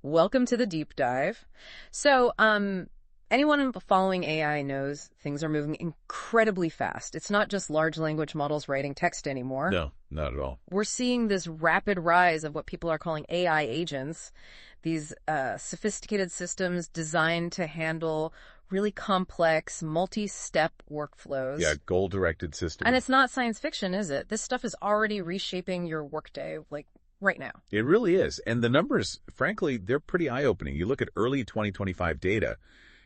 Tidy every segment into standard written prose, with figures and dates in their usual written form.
Welcome to the deep dive. So, anyone following AI knows things are moving incredibly fast. It's not just large language models writing text anymore. No, not at all. We're seeing this rapid rise of what people are calling AI agents, these sophisticated systems designed to handle really complex, multi-step workflows. Yeah, goal-directed systems. And it's not science fiction, is it? This stuff is already reshaping your workday, like, right now. It really is. And the numbers, frankly, they're pretty eye-opening. You look at early 2025 data,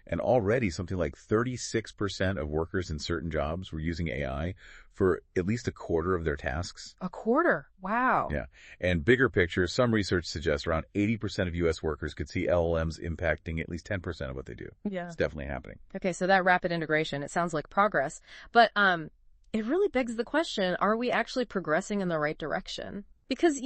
and already something like 36% of workers in certain jobs were using AI for at least a quarter of their tasks. A quarter? Wow. Yeah. And bigger picture, some research suggests around 80% of U.S. workers could see LLMs impacting at least 10% of what they do. Yeah. It's definitely happening. Okay, so that rapid integration, it sounds like progress. But it really begs the question, are we actually progressing in the right direction? Because,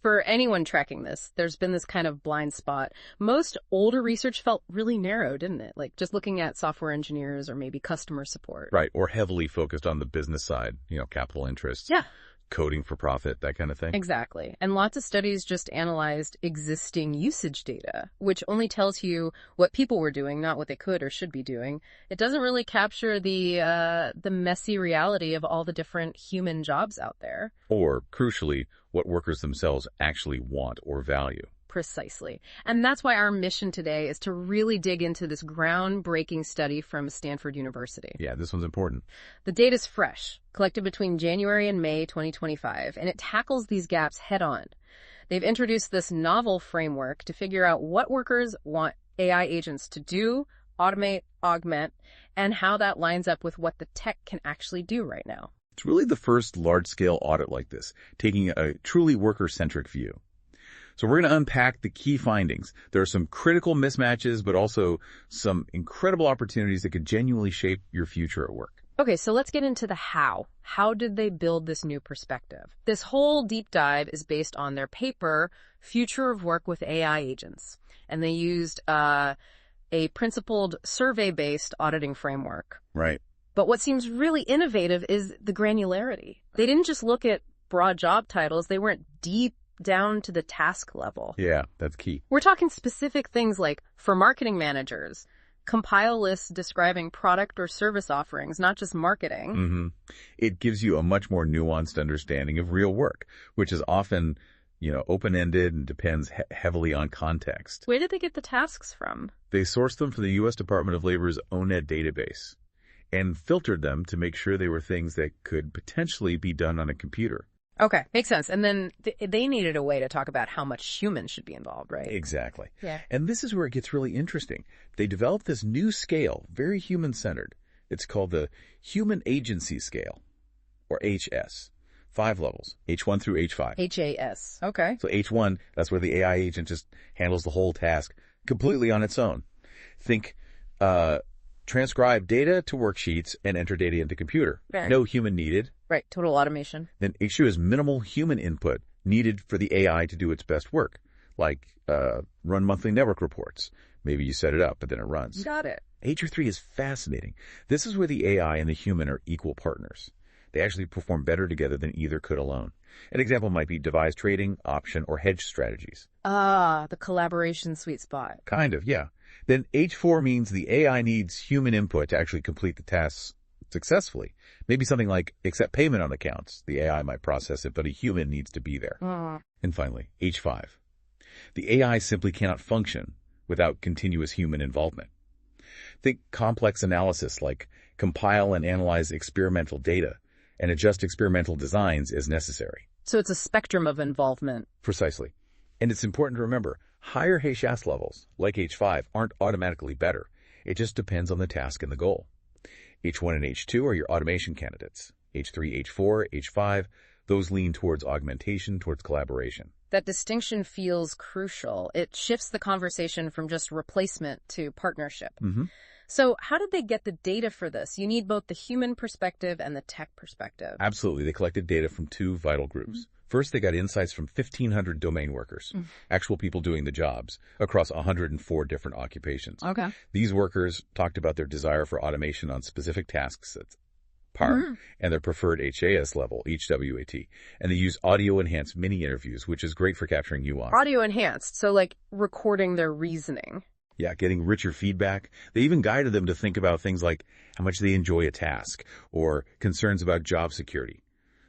for anyone tracking this, there's been this kind of blind spot. Most older research felt really narrow, didn't it? Like just looking at software engineers or maybe customer support. Right. Or heavily focused on the business side, capital interests. Yeah. Coding for profit, that kind of thing. Exactly. And lots of studies just analyzed existing usage data, which only tells you what people were doing, not what they could or should be doing. It doesn't really capture the messy reality of all the different human jobs out there. Or, crucially, what workers themselves actually want or value. Precisely. And that's why our mission today is to really dig into this groundbreaking study from Stanford University. Yeah, this one's important. The data's fresh, collected between January and May 2025, and it tackles these gaps head on. They've introduced this novel framework to figure out what workers want AI agents to do, automate, augment, and how that lines up with what the tech can actually do right now. It's really the first large-scale audit like this, taking a truly worker-centric view. So we're going to unpack the key findings. There are some critical mismatches, but also some incredible opportunities that could genuinely shape your future at work. Okay, so let's get into the how. How did they build this new perspective? This whole deep dive is based on their paper, Future of Work with AI Agents. And they used a principled survey-based auditing framework. Right. But what seems really innovative is the granularity. They didn't just look at broad job titles. They went deep down to the task level. Yeah, that's key. We're talking specific things like, for marketing managers, compile lists describing product or service offerings, not just marketing. Mm-hmm. It gives you a much more nuanced understanding of real work, which is often, open-ended and depends heavily on context. Where did they get the tasks from? They sourced them from the U.S. Department of Labor's ONED database and filtered them to make sure they were things that could potentially be done on a computer. Okay, makes sense. And then they needed a way to talk about how much humans should be involved, right? Exactly. Yeah. And this is where it gets really interesting. They developed this new scale, very human-centered. It's called the Human Agency Scale, or HS. 5 levels, H1 through H5. HAS. Okay. So H1, that's where the AI agent just handles the whole task completely on its own. Think transcribe data to worksheets and enter data into computer. Right. No human needed. Right, total automation. Then H2 is minimal human input needed for the AI to do its best work, like run monthly network reports. Maybe you set it up, but then it runs. Got it. H3 is fascinating. This is where the AI and the human are equal partners. They actually perform better together than either could alone. An example might be devised trading, option, or hedge strategies. Ah, the collaboration sweet spot. Kind of, yeah. Then H4 means the AI needs human input to actually complete the tasks successfully. Maybe something like accept payment on accounts. The AI might process it, but a human needs to be there. And finally, H5. The AI simply cannot function without continuous human involvement. Think complex analysis like compile and analyze experimental data and adjust experimental designs as necessary. So it's a spectrum of involvement. Precisely. And it's important to remember, higher HS levels, like H5, aren't automatically better. It just depends on the task and the goal. H1 and H2 are your automation candidates. H3, H4, H5, those lean towards augmentation, towards collaboration. That distinction feels crucial. It shifts the conversation from just replacement to partnership. Mm-hmm. So how did they get the data for this? You need both the human perspective and the tech perspective. Absolutely. They collected data from 2 vital groups. Mm-hmm. First, they got insights from 1,500 domain workers, actual people doing the jobs, across 104 different occupations. Okay. These workers talked about their desire for automation on specific tasks. That's par, and their preferred HAS level, HWAT. And they use audio-enhanced mini-interviews, which is great for capturing nuance. Audio enhanced, so like recording their reasoning. Yeah, getting richer feedback. They even guided them to think about things like how much they enjoy a task or concerns about job security.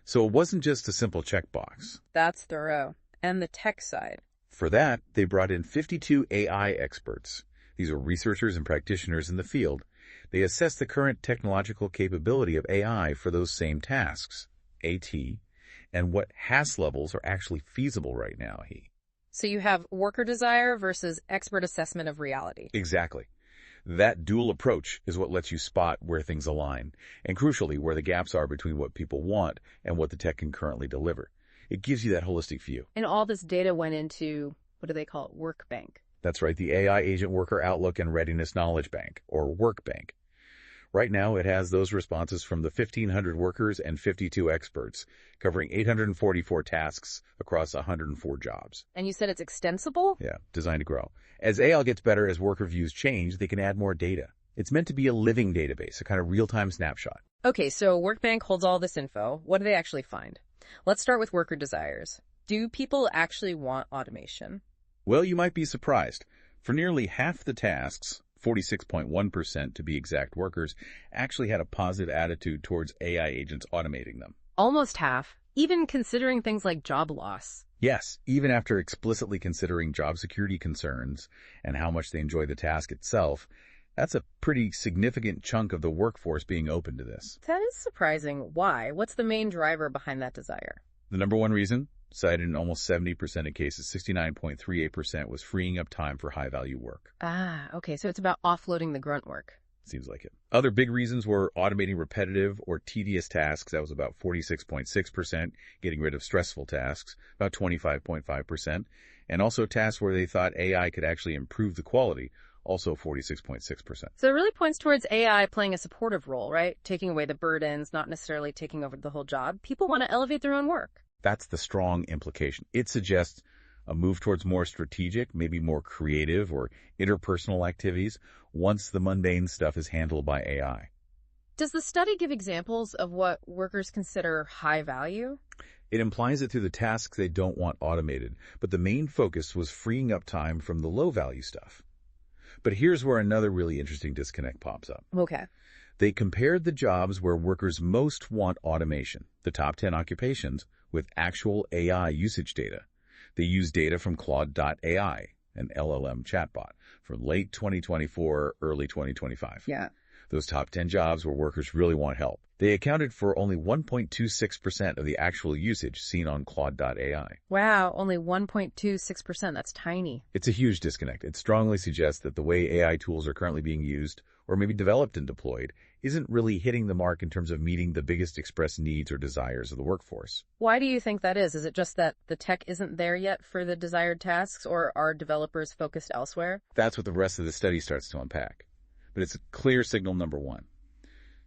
So it wasn't just a simple checkbox. That's thorough. And the tech side. For that, they brought in 52 AI experts. These are researchers and practitioners in the field. They assess the current technological capability of AI for those same tasks, AT, and what HAS levels are actually feasible right now, So you have worker desire versus expert assessment of reality. Exactly. That dual approach is what lets you spot where things align, and crucially, where the gaps are between what people want and what the tech can currently deliver. It gives you that holistic view. And all this data went into, what do they call it, WORKBank? That's right, the AI Agent Worker Outlook and Readiness Knowledge Bank, or WORKBank. Right now, it has those responses from the 1,500 workers and 52 experts, covering 844 tasks across 104 jobs. And you said it's extensible? Yeah, designed to grow. As AI gets better, as worker views change, they can add more data. It's meant to be a living database, a kind of real-time snapshot. Okay, so WORKBank holds all this info. What do they actually find? Let's start with worker desires. Do people actually want automation? Well, you might be surprised. For nearly half the tasks, 46.1% to be exact, workers actually had a positive attitude towards AI agents automating them. Almost half, even considering things like job loss. Yes, even after explicitly considering job security concerns and how much they enjoy the task itself, that's a pretty significant chunk of the workforce being open to this. That is surprising. Why? What's the main driver behind that desire? The number one reason, cited in almost 70% of cases, 69.38%, was freeing up time for high-value work. Ah, okay, so it's about offloading the grunt work. Seems like it. Other big reasons were automating repetitive or tedious tasks. That was about 46.6%, getting rid of stressful tasks, about 25.5%, and also tasks where they thought AI could actually improve the quality, also 46.6%. So it really points towards AI playing a supportive role, right? Taking away the burdens, not necessarily taking over the whole job. People want to elevate their own work. That's the strong implication. It suggests a move towards more strategic, maybe more creative or interpersonal activities once the mundane stuff is handled by AI. Does the study give examples of what workers consider high value? It implies it through the tasks they don't want automated, but the main focus was freeing up time from the low-value stuff. But here's where another really interesting disconnect pops up. Okay. They compared the jobs where workers most want automation, the top 10 occupations, with actual AI usage data. They used data from Claude.ai, an LLM chatbot, from late 2024, early 2025. Yeah. Those top 10 jobs where workers really want help. They accounted for only 1.26% of the actual usage seen on Claude.ai. Wow, only 1.26%. That's tiny. It's a huge disconnect. It strongly suggests that the way AI tools are currently being used, or maybe developed and deployed, isn't really hitting the mark in terms of meeting the biggest expressed needs or desires of the workforce. Why do you think that is? Is it just that the tech isn't there yet for the desired tasks, or are developers focused elsewhere? That's what the rest of the study starts to unpack. But it's a clear signal number one.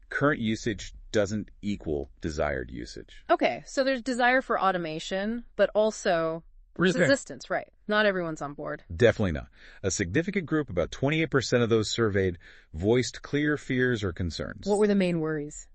Current usage doesn't equal desired usage. Okay, so there's desire for automation, but also resistance, right? Not everyone's on board. Definitely not. A significant group, about 28% of those surveyed, voiced clear fears or concerns. What were the main worries?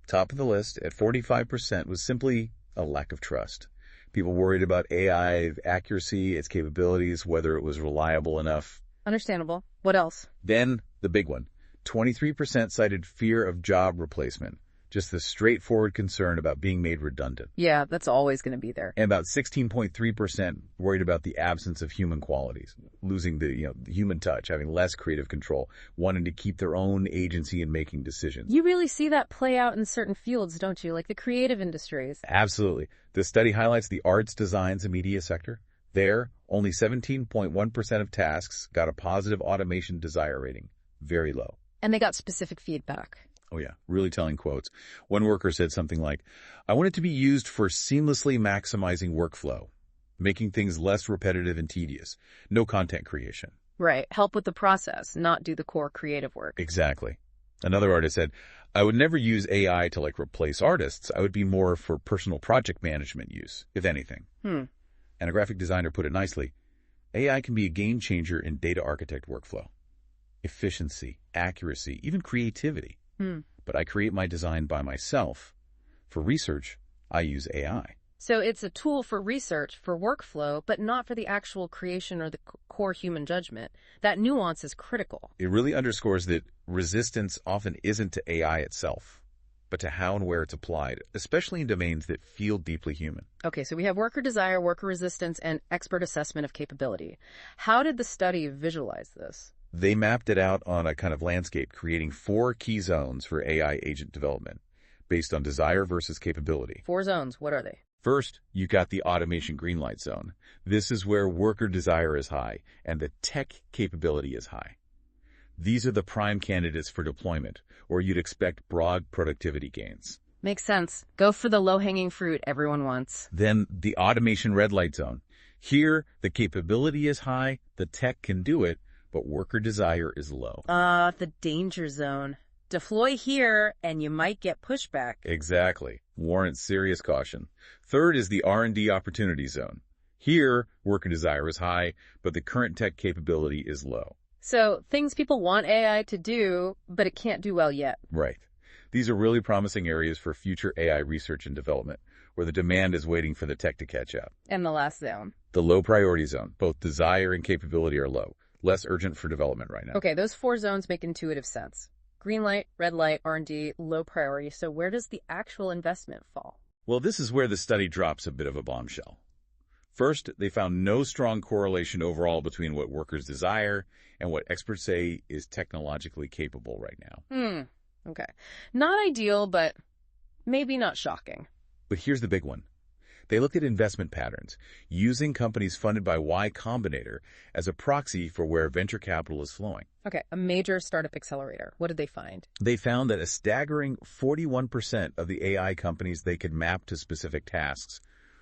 Top of the list, at 45%, was simply a lack of trust. People worried about AI accuracy, its capabilities, whether it was reliable enough. Understandable. What else? Then, the big one. 23% cited fear of job replacement. Just the straightforward concern about being made redundant. Yeah, that's always going to be there. And about 16.3% worried about the absence of human qualities, losing the human touch, having less creative control, wanting to keep their own agency in making decisions. You really see that play out in certain fields, don't you? Like the creative industries. Absolutely. The study highlights the arts, designs, and media sector. There, only 17.1% of tasks got a positive automation desire rating. Very low. And they got specific feedback. Oh yeah, really telling quotes. One worker said something like, "I want it to be used for seamlessly maximizing workflow, making things less repetitive and tedious. No content creation." Right. Help with the process, not do the core creative work. Exactly. Another artist said, "I would never use AI to replace artists. I would be more for personal project management use, if anything." And a graphic designer put it nicely, AI can be a game changer in data architect workflow. Efficiency, accuracy, even creativity. but I create my design by myself. For research, I use AI. So it's a tool for research, for workflow, but not for the actual creation or the core human judgment. That nuance is critical. It really underscores that resistance often isn't to AI itself, but to how and where it's applied, especially in domains that feel deeply human. Okay, so we have worker desire, worker resistance, and expert assessment of capability. How did the study visualize this? They mapped it out on a kind of landscape, creating 4 key zones for AI agent development based on desire versus capability. 4 zones, what are they? First, you got the automation greenlight zone. This is where worker desire is high and the tech capability is high. These are the prime candidates for deployment, where you'd expect broad productivity gains. Makes sense. Go for the low-hanging fruit everyone wants. Then the automation red light zone. Here, the capability is high, the tech can do it, but worker desire is low. The danger zone. Deploy here, and you might get pushback. Exactly. Warrants serious caution. Third is the R&D Opportunity zone. Here, worker desire is high, but the current tech capability is low. So, things people want AI to do, but it can't do well yet. Right. These are really promising areas for future AI research and development, where the demand is waiting for the tech to catch up. And the last zone. The low priority zone. Both desire and capability are low. Less urgent for development right now. Okay, those 4 zones make intuitive sense. Green light, red light, R&D, low priority. So where does the actual investment fall? Well, this is where the study drops a bit of a bombshell. First, they found no strong correlation overall between what workers desire and what experts say is technologically capable right now. Okay. Not ideal, but maybe not shocking. But here's the big one. They looked at investment patterns, using companies funded by Y Combinator as a proxy for where venture capital is flowing. Okay, a major startup accelerator. What did they find? They found that a staggering 41% of the AI companies they could map to specific tasks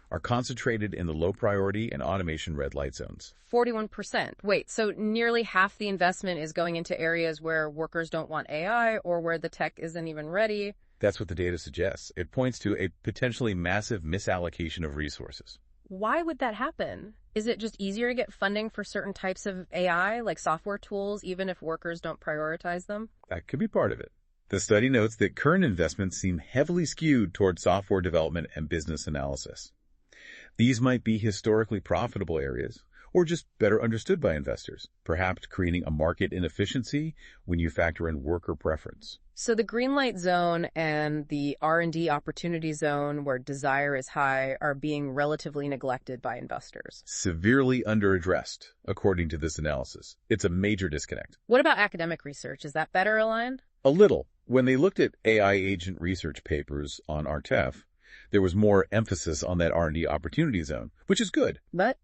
are concentrated in the low priority and automation red light zones. 41%. Wait, so nearly half the investment is going into areas where workers don't want AI or where the tech isn't even ready? That's what the data suggests. It points to a potentially massive misallocation of resources. Why would that happen? Is it just easier to get funding for certain types of AI, like software tools, even if workers don't prioritize them? That could be part of it. The study notes that current investments seem heavily skewed toward software development and business analysis. These might be historically profitable areas, or just better understood by investors, perhaps creating a market inefficiency when you factor in worker preference. So the green light zone and the R&D opportunity zone, where desire is high, are being relatively neglected by investors. Severely underaddressed, according to this analysis. It's a major disconnect. What about academic research? Is that better aligned? A little. When they looked at AI agent research papers on RTEF, there was more emphasis on that R&D opportunity zone, which is good. But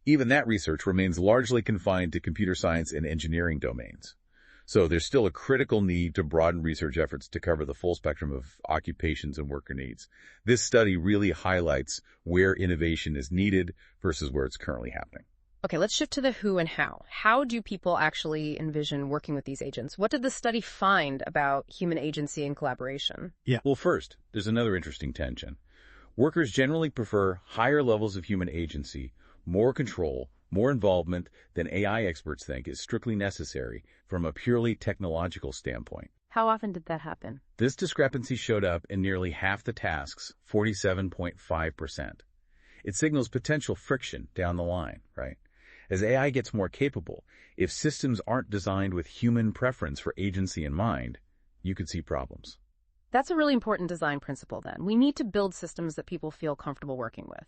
Even that research remains largely confined to computer science and engineering domains. So there's still a critical need to broaden research efforts to cover the full spectrum of occupations and worker needs. This study really highlights where innovation is needed versus where it's currently happening. Okay, let's shift to the who and how. How do people actually envision working with these agents? What did the study find about human agency and collaboration? Well, first, there's another interesting tension. Workers generally prefer higher levels of human agency, more control, more involvement than AI experts think is strictly necessary from a purely technological standpoint. How often did that happen? This discrepancy showed up in nearly half the tasks, 47.5%. It signals potential friction down the line, right? As AI gets more capable, if systems aren't designed with human preference for agency in mind, you could see problems. That's a really important design principle then. We need to build systems that people feel comfortable working with.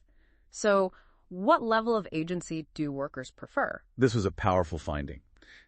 So what level of agency do workers prefer? This was a powerful finding.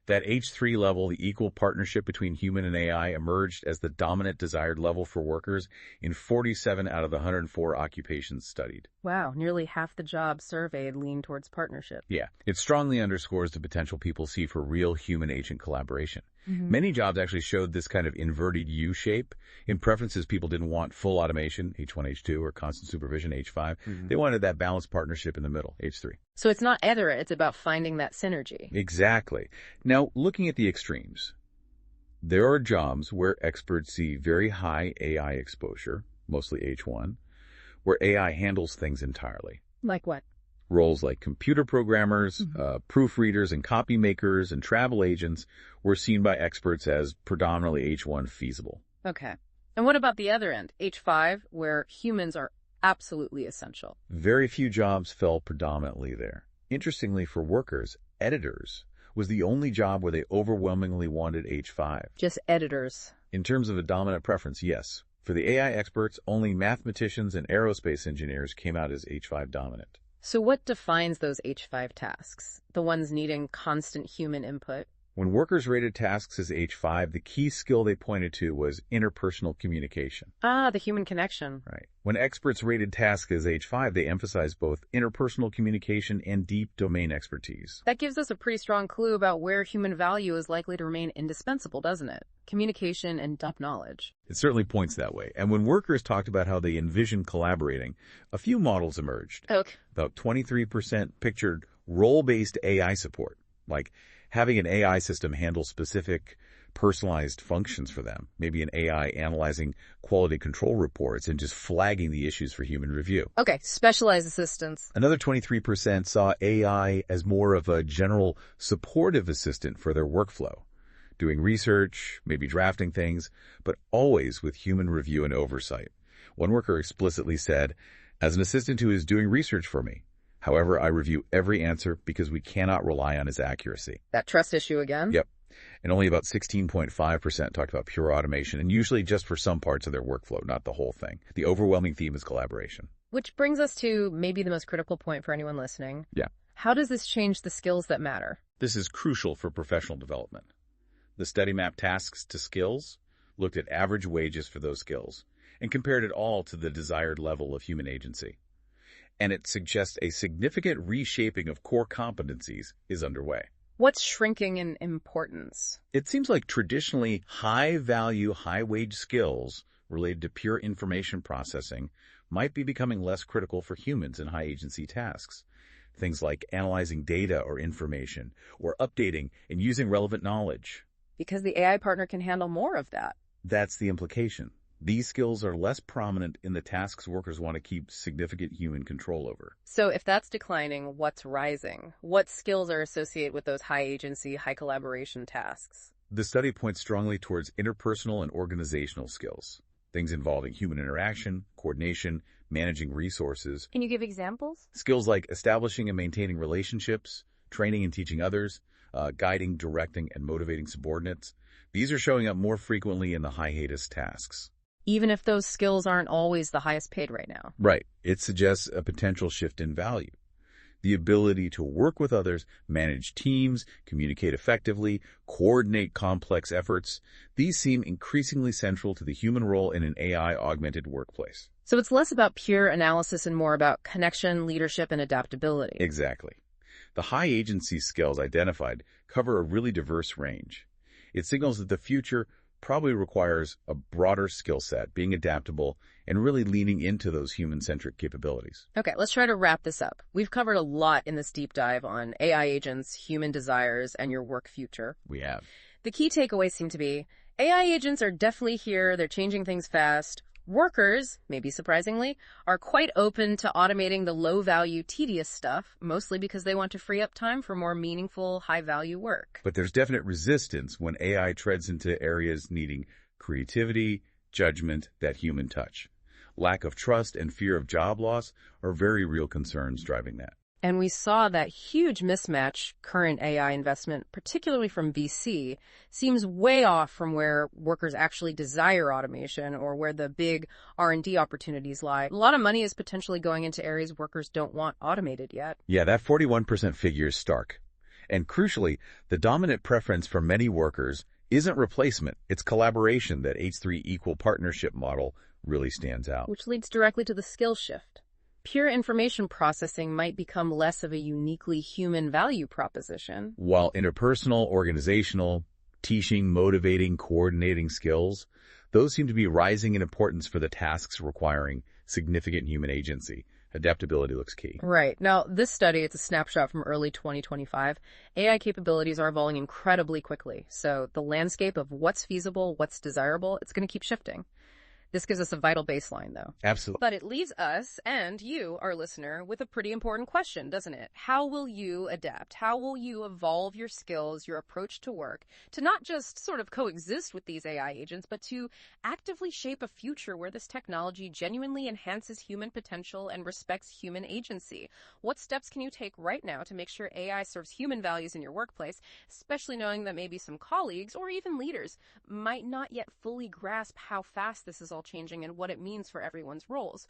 That H3 level, the equal partnership between human and AI, emerged as the dominant desired level for workers in 47 out of the 104 occupations studied. Wow, nearly half the jobs surveyed lean towards partnership. Yeah, it strongly underscores the potential people see for real human-agent collaboration. Many jobs actually showed this kind of inverted U shape. In preferences, people didn't want full automation, H1, H2, or constant supervision, H5. They wanted that balanced partnership in the middle, H3. So it's not either, it's about finding that synergy. Exactly. Now, looking at the extremes, there are jobs where experts see very high AI exposure, mostly H1, where AI handles things entirely. Like what? Roles like computer programmers, proofreaders and copy makers and travel agents were seen by experts as predominantly H1 feasible. Okay. And what about the other end, H5, where humans are absolutely essential? Very few jobs fell predominantly there. Interestingly, for workers, editors was the only job where they overwhelmingly wanted H5. Just editors. In terms of a dominant preference, yes. For the AI experts, only mathematicians and aerospace engineers came out as H5 dominant. So what defines those H5 tasks? The ones needing constant human input? When workers rated tasks as H5, the key skill they pointed to was interpersonal communication. Ah, the human connection. Right. When experts rated tasks as H5, they emphasized both interpersonal communication and deep domain expertise. That gives us a pretty strong clue about where human value is likely to remain indispensable, doesn't it? Communication and deep knowledge. It certainly points that way. And when workers talked about how they envision collaborating, a few models emerged. Okay. About 23% pictured role-based AI support, like having an AI system handle specific personalized functions for them, maybe an AI analyzing quality control reports and just flagging the issues for human review. Okay, specialized assistance. Another 23% saw AI as more of a general supportive assistant for their workflow, doing research, maybe drafting things, but always with human review and oversight. One worker explicitly said, "As an assistant who is doing research for me, however, I review every answer because we cannot rely on his accuracy." That trust issue again? Yep. And only about 16.5% talked about pure automation, and usually just for some parts of their workflow, not the whole thing. The overwhelming theme is collaboration. Which brings us to maybe the most critical point for anyone listening. Yeah. How does this change the skills that matter? This is crucial for professional development. The study mapped tasks to skills, looked at average wages for those skills, and compared it all to the desired level of human agency. And it suggests a significant reshaping of core competencies is underway. What's shrinking in importance? It seems like traditionally high-value, high-wage skills related to pure information processing might be becoming less critical for humans in high-agency tasks. Things like analyzing data or information, or updating and using relevant knowledge. Because the AI partner can handle more of that. That's the implication. These skills are less prominent in the tasks workers want to keep significant human control over. So if that's declining, what's rising? What skills are associated with those high agency, high collaboration tasks? The study points strongly towards interpersonal and organizational skills, things involving human interaction, coordination, managing resources. Can you give examples? Skills like establishing and maintaining relationships, training and teaching others, guiding, directing, and motivating subordinates. These are showing up more frequently in the high-hatus tasks. Even if those skills aren't always the highest paid right now. Right. It suggests a potential shift in value. The ability to work with others, manage teams, communicate effectively, coordinate complex efforts. These seem increasingly central to the human role in an AI-augmented workplace. So it's less about pure analysis and more about connection, leadership, and adaptability. Exactly. The high-agency skills identified cover a really diverse range. It signals that the future probably requires a broader skill set, being adaptable, and really leaning into those human-centric capabilities. Okay, let's try to wrap this up. We've covered a lot in this deep dive on AI agents, human desires, and your work future. We have. The key takeaways seem to be AI agents are definitely here. They're changing things fast. Workers, maybe surprisingly, are quite open to automating the low-value, tedious stuff, mostly because they want to free up time for more meaningful, high-value work. But there's definite resistance when AI treads into areas needing creativity, judgment, that human touch. Lack of trust and fear of job loss are very real concerns driving that. And we saw that huge mismatch, current AI investment, particularly from VC, seems way off from where workers actually desire automation or where the big R&D opportunities lie. A lot of money is potentially going into areas workers don't want automated yet. Yeah, that 41% figure is stark. And crucially, the dominant preference for many workers isn't replacement, it's collaboration. That H3 equal partnership model really stands out. Which leads directly to the skill shift. Pure information processing might become less of a uniquely human value proposition. While interpersonal, organizational, teaching, motivating, coordinating skills, those seem to be rising in importance for the tasks requiring significant human agency. Adaptability looks key. Right. Now, this study, it's a snapshot from early 2025. AI capabilities are evolving incredibly quickly. So the landscape of what's feasible, what's desirable, it's going to keep shifting. This gives us a vital baseline, though. Absolutely. But it leaves us and you, our listener, with a pretty important question, doesn't it? How will you adapt? How will you evolve your skills, your approach to work, to not just sort of coexist with these AI agents, but to actively shape a future where this technology genuinely enhances human potential and respects human agency? What steps can you take right now to make sure AI serves human values in your workplace, especially knowing that maybe some colleagues or even leaders might not yet fully grasp how fast this is all changing and what it means for everyone's roles?